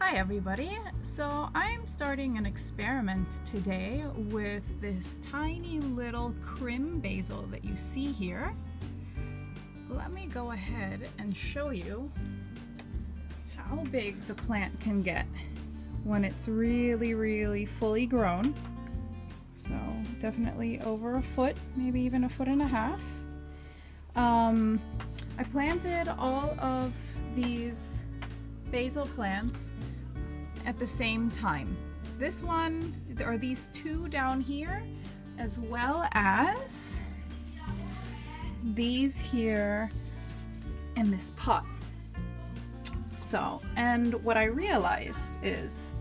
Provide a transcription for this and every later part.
Hi everybody! So I'm starting an experiment today with this tiny little Krim Basil that you see here. Let me go ahead and show you how big the plant can get when it's really fully grown. So definitely over a foot, maybe even a foot and a half. I planted all of these basil plants at the same time. This one, or these two down here, as well as these here in this pot. So, and what I realized is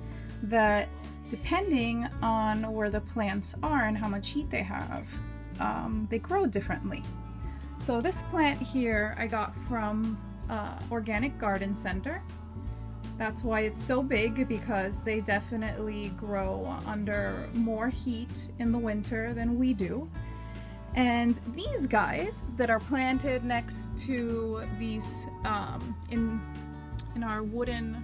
that depending on where the plants are and how much heat they have, they grow differently. So this plant here I got from Organic Garden Center. That's why it's so big, because they definitely grow under more heat in the winter than we do. And these guys that are planted next to these in our wooden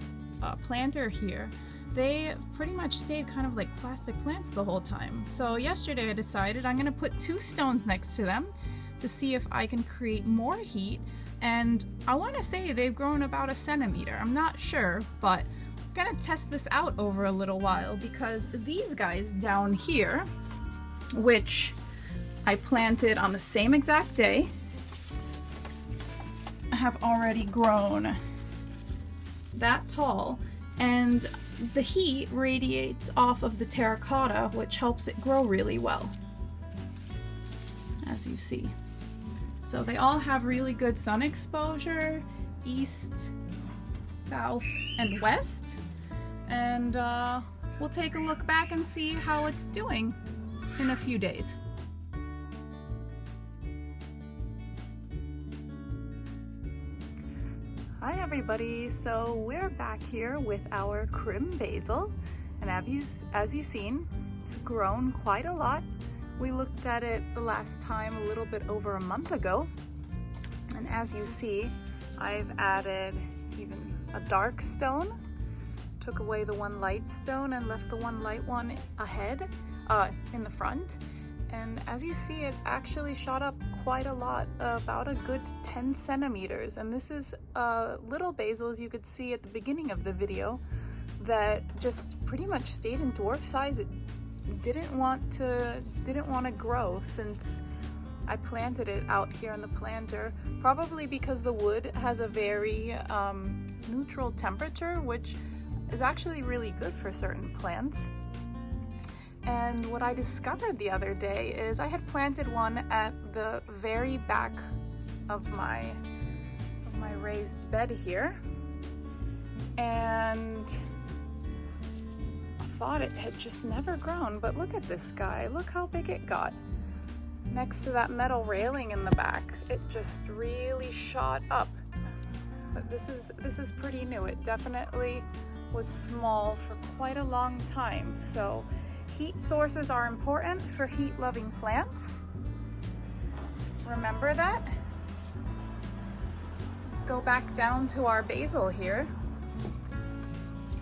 planter here, they pretty much stayed kind of like plastic plants the whole time. So yesterday I decided I'm gonna put two stones next to them to see if I can create more heat. And I want to say they've grown about 1 centimeter. I'm not sure, but I'm gonna test this out over a little while, because these guys down here, which I planted on the same exact day, have already grown that tall, and the heat radiates off of the terracotta, which helps it grow really well, as you see. So they all have really good sun exposure, east, south, and west. And we'll take a look back and see how it's doing in a few days. Hi everybody, so we're back here with our Krim Basil, and as you've seen, it's grown quite a lot. We looked at it the last time a little bit over a month ago, and as you see, I've added even a dark stone, took away the one light stone and left the one light one ahead, in the front. And as you see, it actually shot up quite a lot, about a good 10 centimeters. And this is little basil, as you could see at the beginning of the video, that just pretty much stayed in dwarf size. It didn't want to grow since I planted it out here in the planter, probably because the wood has a very neutral temperature, which is actually really good for certain plants. And what I discovered the other day is I had planted one at the very back of my raised bed here, and thought it had just never grown, but look at this guy. Look how big it got. Next to that metal railing in the back, it just really shot up. But this is pretty new. It definitely was small for quite a long time. So heat sources are important for heat-loving plants. Remember that. Let's go back down to our basil here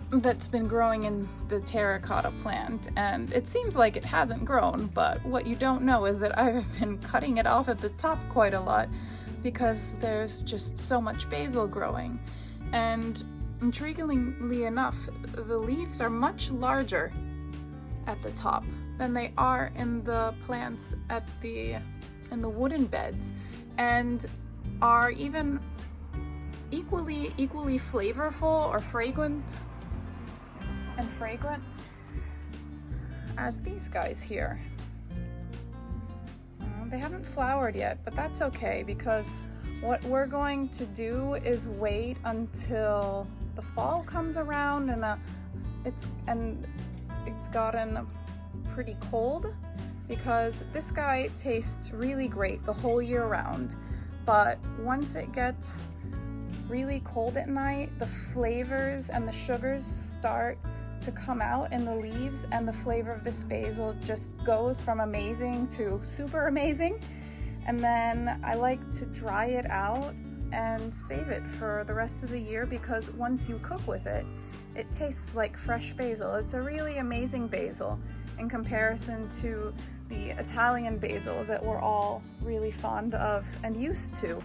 that's been growing in the terracotta plant, and it seems like it hasn't grown, but what you don't know is that I've been cutting it off at the top quite a lot because there's just so much basil growing. And intriguingly enough, the leaves are much larger at the top than they are in the plants in the wooden beds, and are even equally flavorful or fragrant as these guys here. They haven't flowered yet, but that's okay, because what we're going to do is wait until the fall comes around and it's gotten pretty cold, because this guy tastes really great the whole year round, but once it gets really cold at night, the flavors and the sugars start to come out in the leaves, and the flavor of this basil just goes from amazing to super amazing. And then I like to dry it out and save it for the rest of the year, because once you cook with it, It tastes like fresh basil. It's a really amazing basil in comparison to the Italian basil that we're all really fond of and used to.